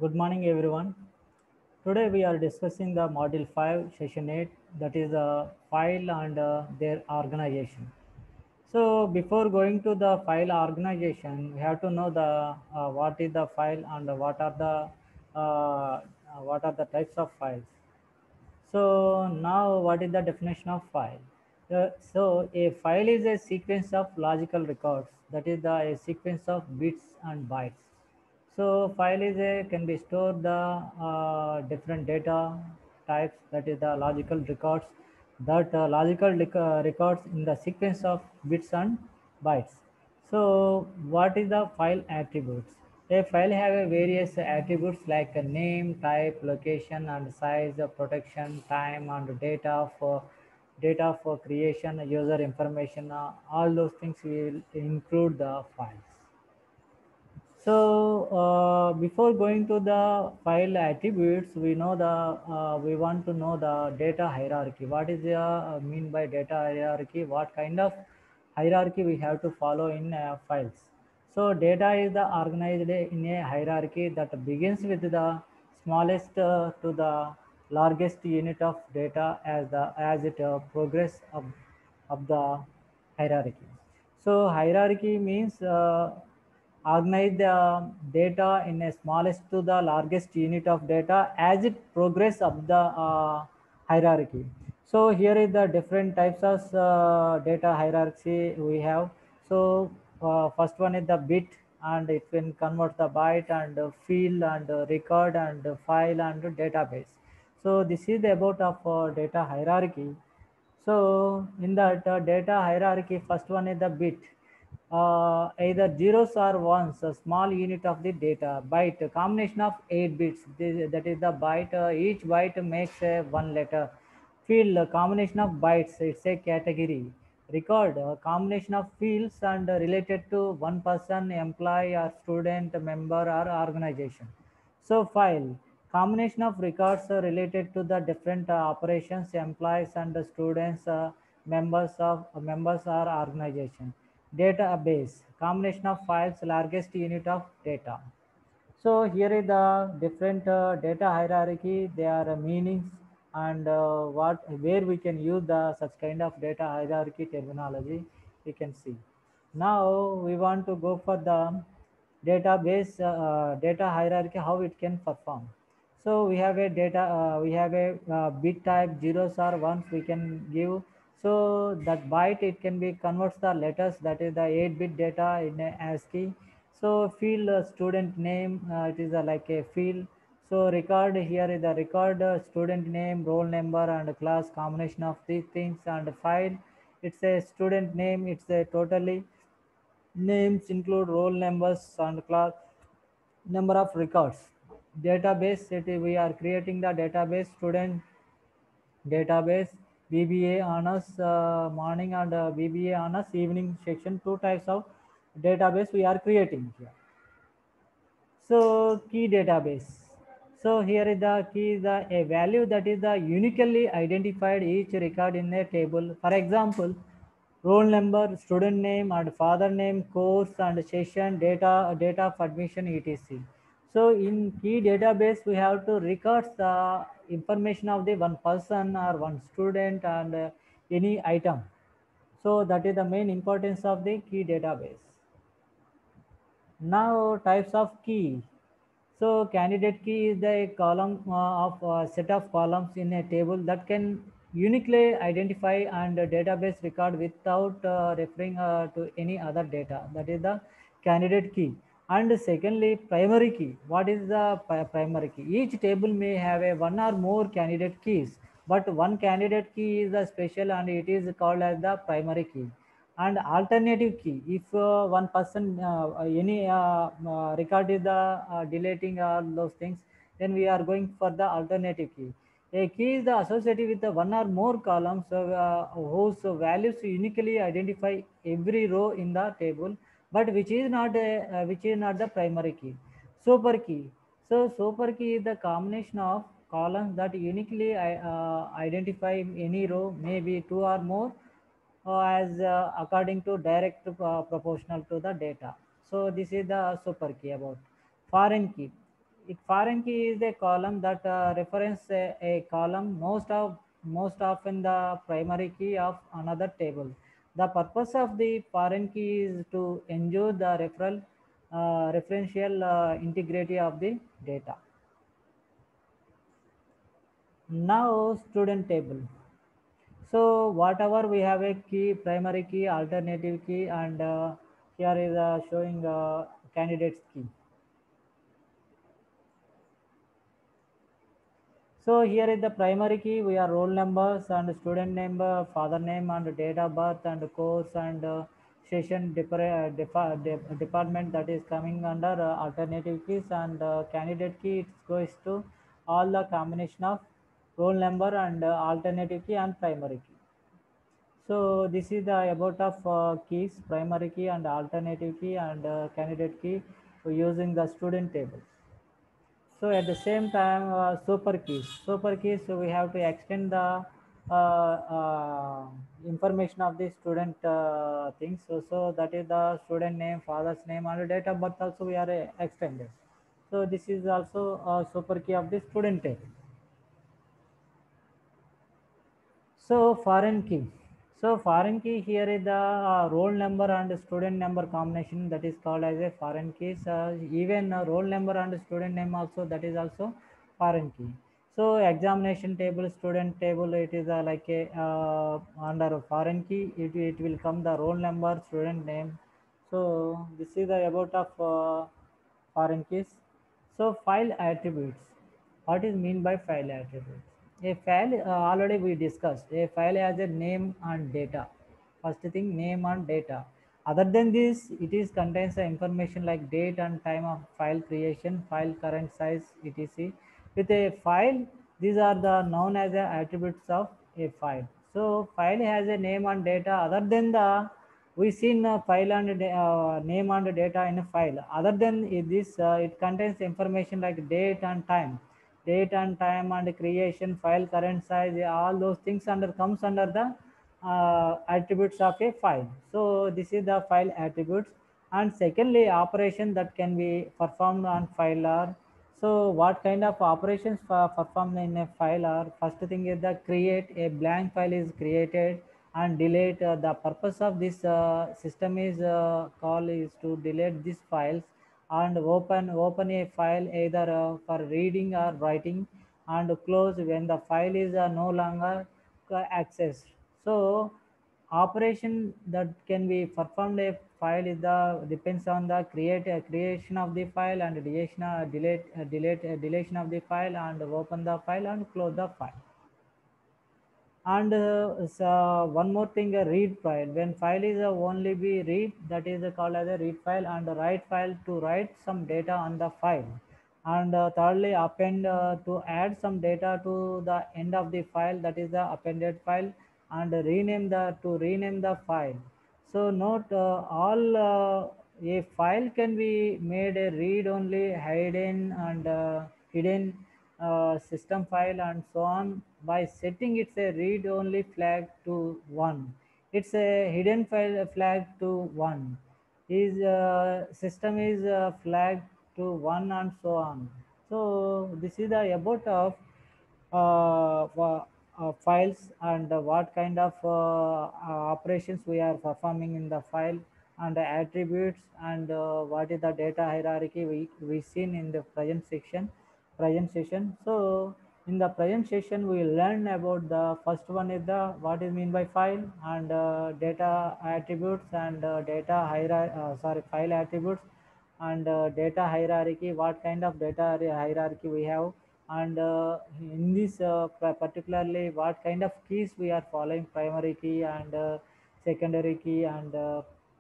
Good morning, everyone. Today we are discussing the Module 5, Session 8, that is the file and their organization. So before going to the file organization, we have to know the what is the file and what are the types of files. So now what is the definition of file? So a file is a sequence of logical records, that is a sequence of bits and bytes. So file is a can be stored the different data types, that is the logical records, that records in the sequence of bits and bytes. So what is the file attributes? A file have a various attributes like a name, type, location, and size, protection, time, and data for creation, user information. All those things will include the files. So before going to the file attributes, we want to know the data hierarchy. What is the mean by data hierarchy? What kind of hierarchy we have to follow in files? So data is the organized in a hierarchy that begins with the smallest to the largest unit of data as it progress of the hierarchy. So hierarchy means organize the data in a smallest to the largest unit of data as it progress up the hierarchy. So here is the different types of data hierarchy we have. So first one is the bit, and it can convert the byte and field and record and file and database. So this is about of data hierarchy. So in that data hierarchy, first one is the bit. Either zeros or ones, a small unit of the data. Byte, a combination of 8 bits. That is the byte. Each byte makes one letter. Field, a combination of bytes. It's a category. Record, a combination of fields and related to one person, employee, or student, member, or organization. So file, combination of records related to the different operations, employees and the students, members or organization. Database, combination of files, largest unit of data. So here is the different data hierarchy, their meanings, and what where we can use the such kind of data hierarchy terminology. We can see. Now we want to go for the data hierarchy, how it can perform. So we have a bit type zeros or ones we can give. So that byte it can be converts the letters, that is the 8-bit data in a ASCII. So field student name, it is like a field. So record, here is the record student name, roll number, and class, combination of these things. And file, it's a student name, it's a totally names include roll numbers and class number of records. Database, we are creating the database, student database, BBA honors morning and BBA honors evening section. Two types of database we are creating here. So key database. So here is the key is the a value that is the uniquely identified each record in a table. For example, roll number, student name, and father name, course and session, data of admission, etc. So in key database, we have to record the information of the one person or one student and any item. So that is the main importance of the key database. Now types of key. So candidate key is the column of set of columns in a table that can uniquely identify and database record without referring to any other data. That is the candidate key. And secondly, primary key. What is the primary key? Each table may have a one or more candidate keys, but one candidate key is a special and it is called as the primary key. And alternative key, if one person any record is the deleting all those things, then we are going for the alternative key. A key is the associated with the one or more columns whose values uniquely identify every row in the table, but which is not the primary key. Super key. So super key is the combination of columns that uniquely identify any row, maybe two or more, as according to direct proportional to the data. So this is the super key about foreign key. Foreign key is a column that reference a column most often the primary key of another table. The purpose of the foreign key is to ensure the referential integrity of the data. Now student table. So whatever we have a key, primary key, alternative key, and here is showing candidates key. So here is the primary key. We are roll numbers and student name, father name, and date of birth, and course and session department that is coming under alternative keys, and candidate key. It goes to all the combination of roll number and alternative key and primary key. So this is the about of keys, primary key and alternative key and candidate key using the student table. So at the same time, super keys. Super keys, so we have to extend the information of the student things. So that is the student name, father's name, and date of birth. Also, we are extended. So this is also a super key of the student table. So foreign key. So foreign key here is the roll number and student number combination that is called as a foreign key. So even roll number and student name also, that is also foreign key. So examination table, student table, it is like a under a foreign key. It will come the roll number, student name. So this is the about of foreign keys. So file attributes. What is mean by file attributes? A file already we discussed. A file has a name and data. First thing, name and data. Other than this, it is contains the information like date and time of file creation, file current size, etc. With a file, these are the known as the attributes of a file. So file has a name and data. Other than the we seen file and name and data in a file. Other than this, it contains information like date and time and creation, file current size, all those things under comes under the attributes of a file. So this is the file attributes. And secondly, operation that can be performed on file are, so what kind of operations performed in a file are, first thing is the create a blank file is created and delete. The purpose of this system is call is to delete these files and open a file either for reading or writing, and close when the file is no longer accessed. So operation that can be performed a file is the depends on the creation of the file and deletion of the file and open the file and close the file. And so one more thing, a read file. When file is only be read, that is called as a read file, and write file to write some data on the file. And thirdly, append to add some data to the end of the file, that is the appended file, and rename the file. So note all a file can be made a read only, hidden and hidden system file and so on by setting its a read only flag to 1. It's a hidden file flag to 1. Is system is flag to 1 and so on. So this is the about of files and what kind of operations we are performing in the file, and the attributes, and what is the data hierarchy we seen in the present session. So in the present session we learn about the first one is the what is mean by file, and data attributes, and data hierarchy, sorry, file attributes, and data hierarchy, what kind of data hierarchy we have, and in this particularly what kind of keys we are following, primary key and secondary key and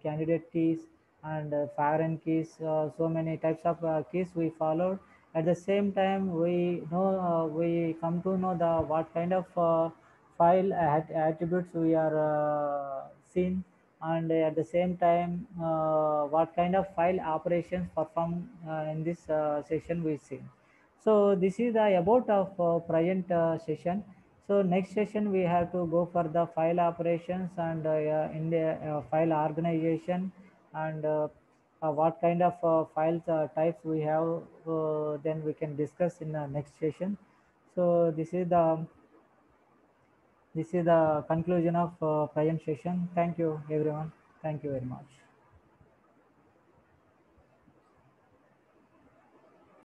candidate keys and foreign keys, so many types of keys we followed. At the same time we know we come to know the what kind of file attributes we are seen, and at the same time what kind of file operations perform in this session we see. So this is the about of present session. So next session we have to go for the file operations and in the file organization, and what kind of files types we have, then we can discuss in the next session. So this is the conclusion of present session. Thank you everyone. Thank you very much.